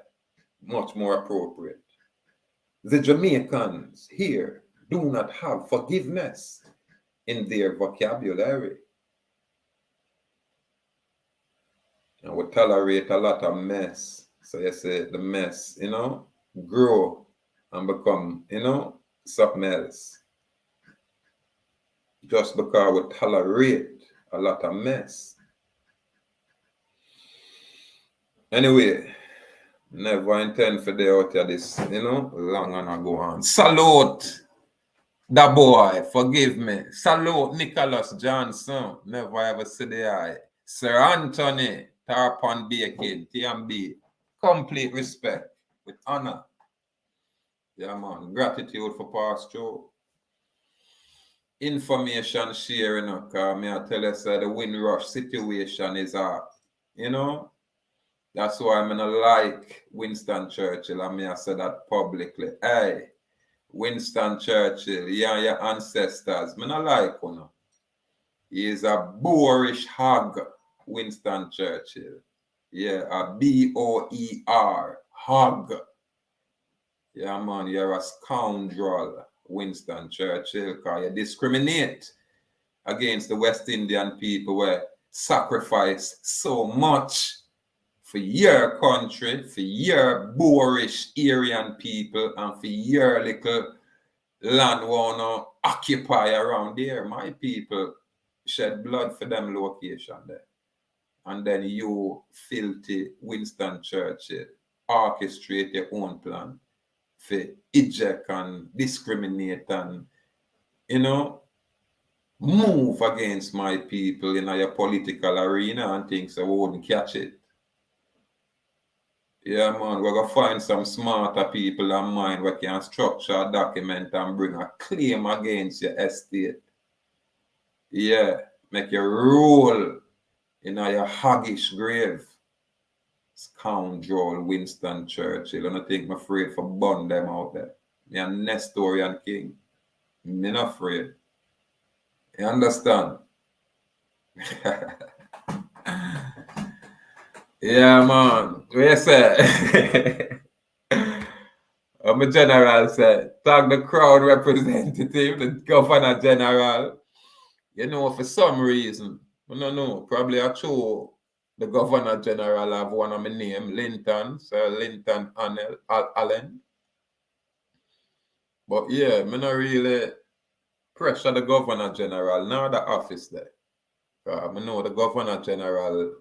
much more appropriate. The Jamaicans here do not have forgiveness in their vocabulary. And we tolerate a lot of mess. So you say the mess, grow and become, something else. Just because we tolerate a lot of mess. Anyway, never intend for the out of this, long and I go on. Salute the boy, forgive me. Salute Nicholas Johnson, never ever see the eye. Sir Anthony, Tarpon Bacon, TMB, complete respect with honor. Yeah, man, gratitude for past show. Information sharing, because me I tell you, the Windrush situation is that's why I'm not like Winston Churchill, and I say that publicly. Hey, Winston Churchill, your ancestors, I not like you. He is a boorish hog, Winston Churchill. Yeah, a B-O-E-R, hog. Yeah, man, you're a scoundrel, Winston Churchill, because you discriminate against the West Indian people where sacrifice so much for your country, for your boorish Aryan people, and for your little land wanna occupy around there. My people shed blood for them location there. And then you, filthy Winston Churchill, orchestrate your own plan for eject and discriminate and, move against my people in your political arena and things so we wouldn't catch it. Yeah, man, we're going to find some smarter people and mind who can structure a document and bring a claim against your estate. Yeah, make you roll in your hoggish grave. Scoundrel Winston Churchill. I don't think I'm afraid for burn them out there. Me a Nestorian king. I'm not afraid. You understand? Yeah, man. What you say? I'm a general said, tag the crown representative, the governor general. For some reason, I don't know, probably a true The Governor General have one of my name, Linton, Sir Linton Allen. But yeah, me not really pressure the Governor General, nor the office there. I know the Governor General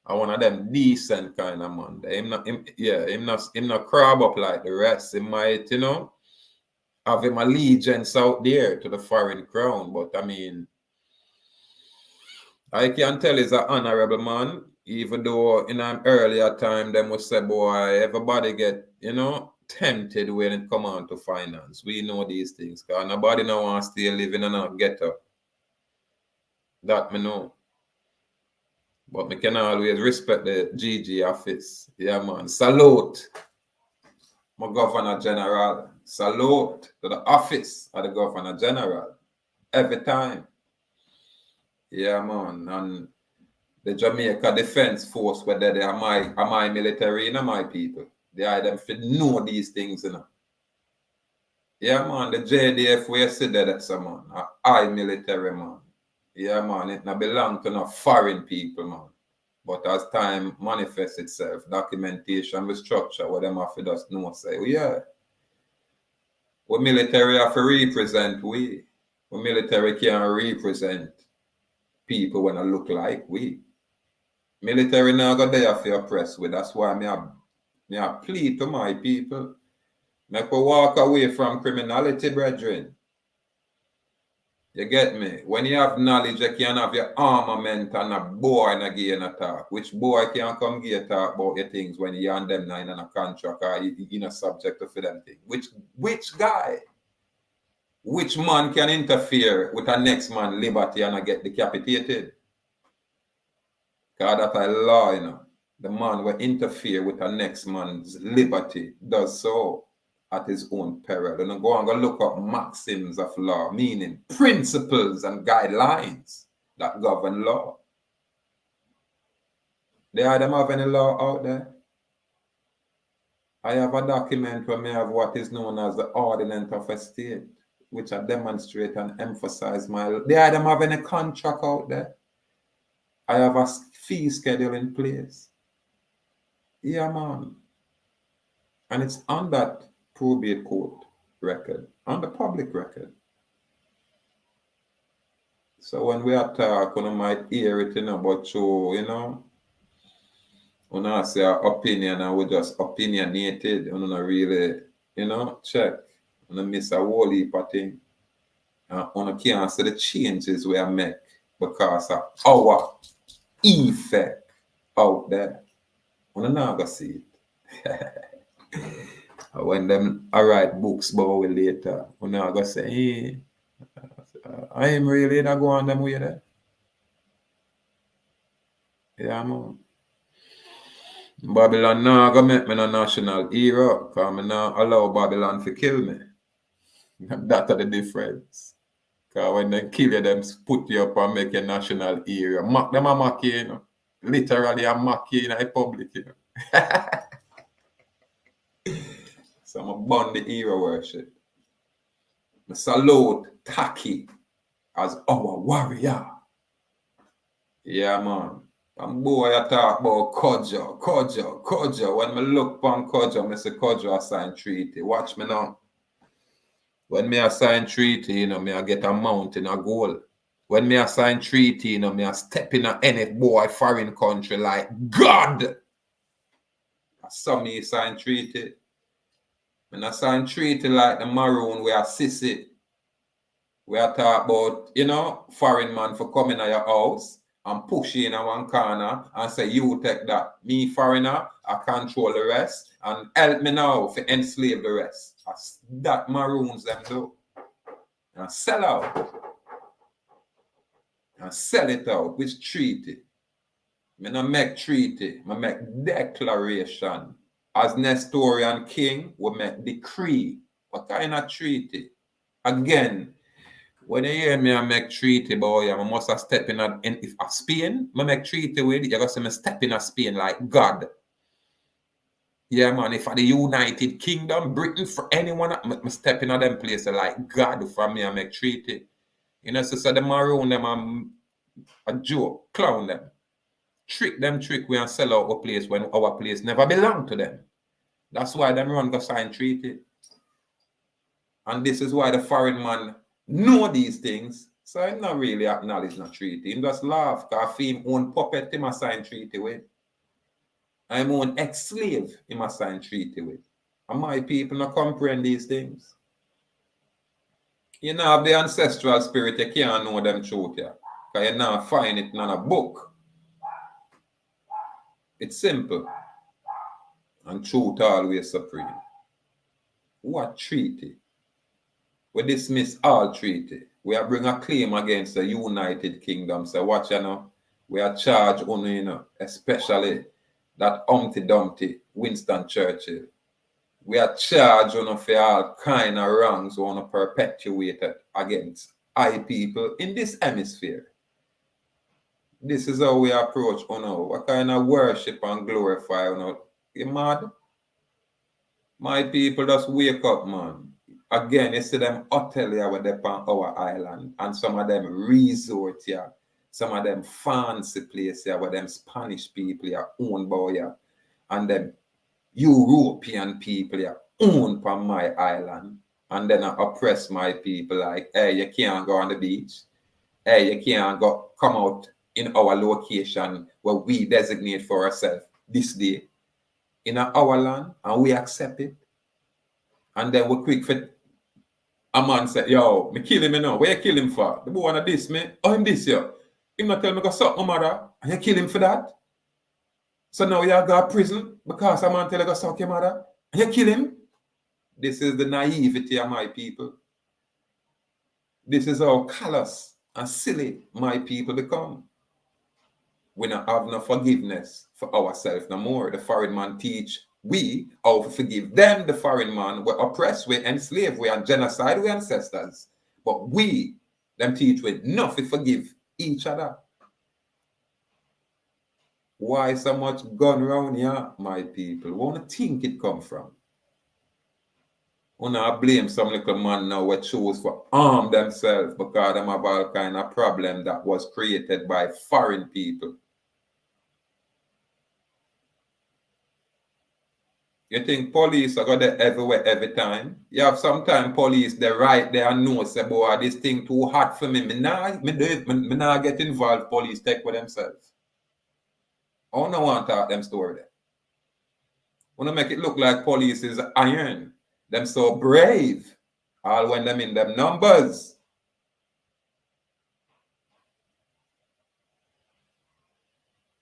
are one of them decent kind of man. Him not crab up like the rest. He might, have him allegiance out there to the foreign crown. But I mean, I can tell he's an honourable man, even though in an earlier time them would say, boy, everybody get, tempted when it come on to finance. We know these things, because nobody now wants to stay living in a ghetto. That me know. But me can always respect the GG office. Yeah, man. Salute, my Governor General. Salute to the office of the Governor General. Every time. Yeah, man. And the Jamaica Defense Force, whether they are my military and my people. They are them to know these things, Yeah, man. The JDF, we see that's a man. I military, man. Yeah, man. It not belong to no foreign people, man. But as time manifests itself, documentation with structure, what them have to just know, say, yeah, what military have to represent we. What military can represent people when I look like we. Military now got there for oppress with. That's why me I plead to my people. Make we walk away from criminality, brethren. You get me? When you have knowledge, you can have your armament and a boy and again attack. Which boy can come here talk about your things when you and them nine in a contract or you're not subject to them things? Which guy? Which man can interfere with a next man liberty and get decapitated? Because that's a law, The man will interfere with a next man's liberty does so at his own peril. And go and go look up maxims of law, meaning principles and guidelines that govern law. They them have any law out there? I have a document where I have what is known as the Ordinance of a State, which I demonstrate and emphasize they them have any contract out there? I have a fee schedule in place. Yeah, man. And it's on that probate court record, on the public record. So when we attack, we might hear it, but so, we not say our opinion and we just opinionated, we not really, check. We miss a whole heap of things. We can't see the changes we make because of our effect out there. We not gonna see it. When them I write books about we later, we not gonna say, hey, I am really not going them way there. Yeah, man. Babylon now gonna make me a national hero, because I not allow Babylon to kill me. That's the difference. Because when they kill you, them put you up and make you national hero. Mock them a mock you, Literally a mock you in the public, So I'm a burn the hero worship. I salute Taki as our warrior. Yeah, man. And boy, I talk about Kojo. When I look upon Kojo, I say Kojo assign treaty. Watch me now. When me assign treaty, me I get a mountain, a goal. When me assign treaty, me I step in any boy foreign country like God. That's me sign treaty. When I sign treaty like the Maroon, we are sissy. We are talk about, foreign man for coming to your house and push you in one corner and say, you take that. Me, foreigner, I control the rest and help me now to enslave the rest. That's that Maroons them do. And sell out. And sell it out. Which treaty? I don't make treaty. I make declaration. As Nestorian king, we make decree. What kind of treaty? Again, when you hear me, I make treaty, boy, I must have step in if a Spain, I make treaty with, you're going to see me step in a Spain like God. Yeah, man, if I the United Kingdom, Britain, for anyone, I step in them places like God for me, I make treaty. So the Maroon, them, a joke, clown them. trick we and sell out a place when our place never belonged to them. That's why them run go sign treaty. And this is why the foreign man know these things. So I'm not really acknowledge the treaty. He just laugh because he own puppet him a sign treaty with. I'm own ex-slave him a sign treaty with. And my people not comprehend these things. You know, have the ancestral spirit, you can't know them truth here. Because you not find it in a book. It's simple. And truth always supreme. What treaty? We dismiss all treaty. We are bring a claim against the United Kingdom. So watch you know. We are charged on you know, especially that Humpty Dumpty, Winston Churchill. We are charged on for all kind of wrongs we want to perpetuate against I people in this hemisphere. This is how we approach what kind of worship and glorify You mad? My people just wake up, man. Again, you see them hotel here where they're on our island, and some of them resort here, some of them fancy place here where them Spanish people here own by here, and them European people here own from my island, and then I oppress my people like, hey, you can't go on the beach, hey, you can't go come out in our location where we designate for ourselves this day in our land, and we accept it. And then we're quick for a man said, yo, me kill him now. Where you kill him for? The boy wanna diss me. Oh, him this here. Him not tell me go suck my mother. And you kill him for that? So now you go to prison because a man tell you go suck your mother. And you kill him? This is the naivety of my people. This is how callous and silly my people become. We don't have no forgiveness for ourselves no more. The foreign man teach we how to forgive them, the foreign man. We're oppressed, we're enslaved, we are genocide, we're ancestors. But we, them teach we not to forgive each other. Why so much gun around here, my people? We want to think it come from. We not blame some little man now who choose to arm themselves because them have all kind of problem that was created by foreign people. You think police are going there everywhere, every time? You have sometimes police, they right there and know, say, boy, this thing too hot for me. Me nah get involved, police take with themselves. I don't want to talk them story there. I want to make it look like police is iron. Them so brave. All when them in them numbers.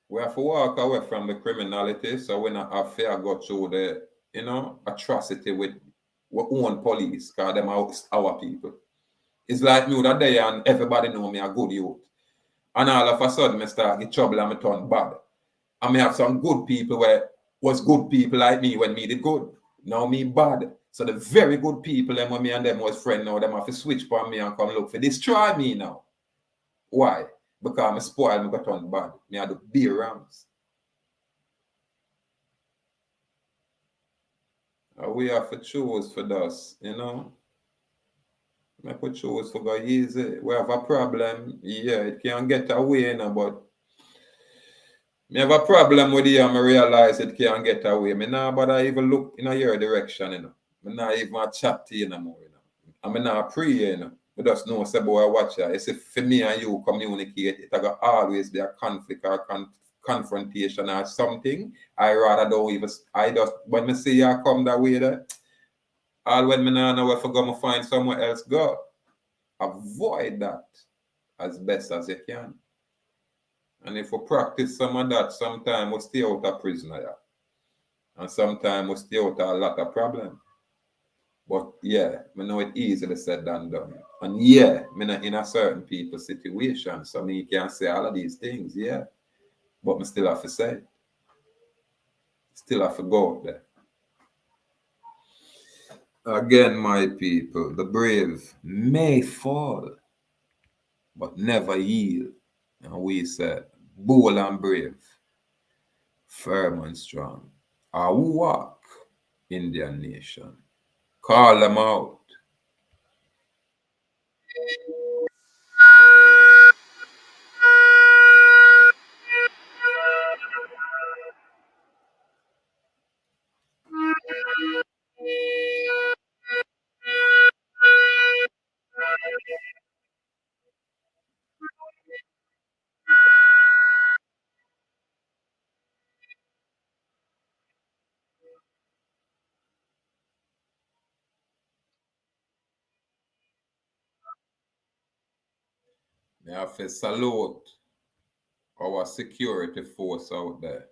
We have to walk away from the criminality, so we not have fear go through the, atrocity with our own police, because them are our people. It's like me that day and everybody know me a good youth. And all of a sudden, I start get trouble and I turn bad. And I have some good people where was good people like me when me did good. Now me bad. So the very good people, them when me and them was friends now, them have to switch for me and come look for destroy me now. Why? Because I'm spoiled, I got on bad. Me had to be around. We have to choose for this, Make we choose for go easy. We have a problem, yeah, it can get away now, but me have a problem with it and I realize it can't get away. Me nah bother even look in your direction, Me nah even chat to you no more, And me nah pray, I just know, say, boy, watch ya. It's if for me and you communicate, it will always be a conflict or confrontation or something. I rather don't even, I just, when me see you come that way there, all when me nah know where to go, me find somewhere else go. Avoid that as best as you can. And if we practice some of that, sometimes we stay out of prison, yeah. And sometimes we stay out of a lot of problems. But yeah, I know it easily said than done. And yeah, I'm not in a certain people's situation. So me can say all of these things, yeah. But I still have to say it. Still have to go out there. Again, my people, the brave may fall, but never yield. And we say, bold and brave, firm and strong. I walk Indian nation. Call them out. Me have to salute our security force out there.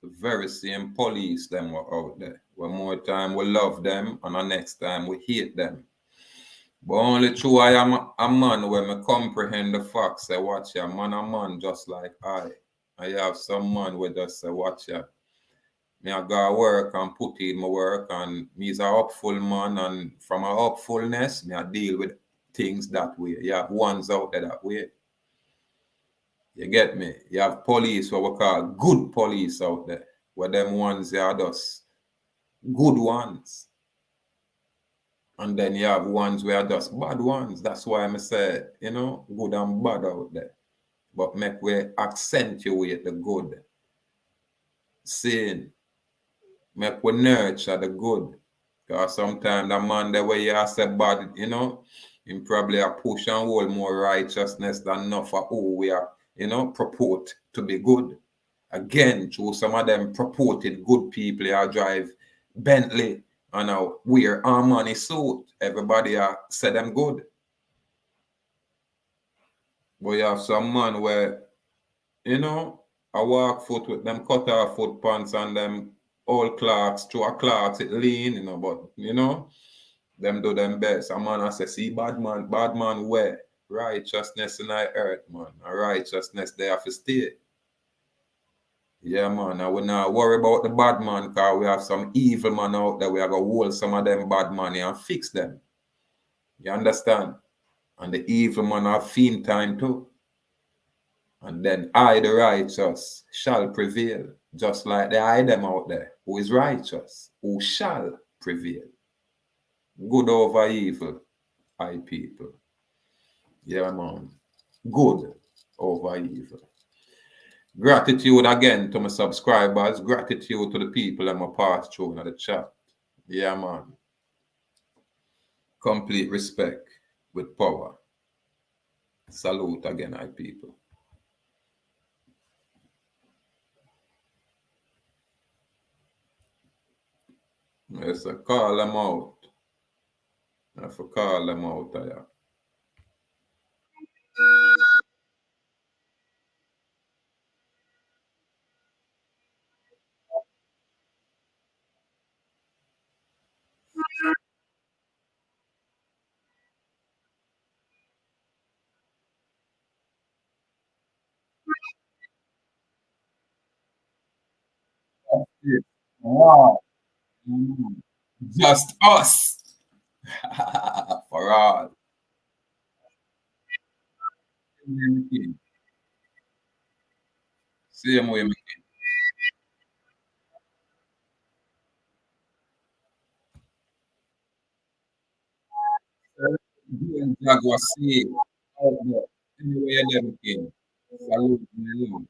The very same police them were out there. One more time we love them and the next time we hate them. But only true I am a man when me comprehend the facts. Say watch ya, man a man just like I. I have some man where just say watch ya. Me I go work and put in my work and me's a hopeful man and from a hopefulness me I deal with things that way. You have ones out there that way. You get me? You have police what we call good police out there. Where them ones they are just good ones. And then you have ones where are just bad ones. That's why I say, good and bad out there. But make we accentuate the good. Saying, make we nurture the good. Because sometimes the man the way you say bad, him probably a push and hold more righteousness than enough for who we are, purport to be good. Again, through some of them purported good people are drive Bentley and wear Armani suit. Everybody say them good. But you have some man where, I walk foot with them cut off foot pants and them old clocks, through a clocks, it lean, but, them do them best. A man I say, see, bad man where? Righteousness in the earth, man. And righteousness they have to stay. Yeah, man. I will not worry about the bad man because we have some evil man out there. We are going to hold some of them bad money and fix them. You understand? And the evil man have fiend time too. And then I, the righteous, shall prevail. Just like the I them out there who is righteous, who shall prevail. Good over evil, I people. Yeah, man. Good over evil. Gratitude again to my subscribers. Gratitude to the people that I pass through in the chat. Yeah, man. Complete respect with power. Salute again, I people. Yes, I call them out. I have to call them out. Yeah. Wow. Just us. For all. Same way. Jaguar see out there. Anywhere them king. Salute me alone.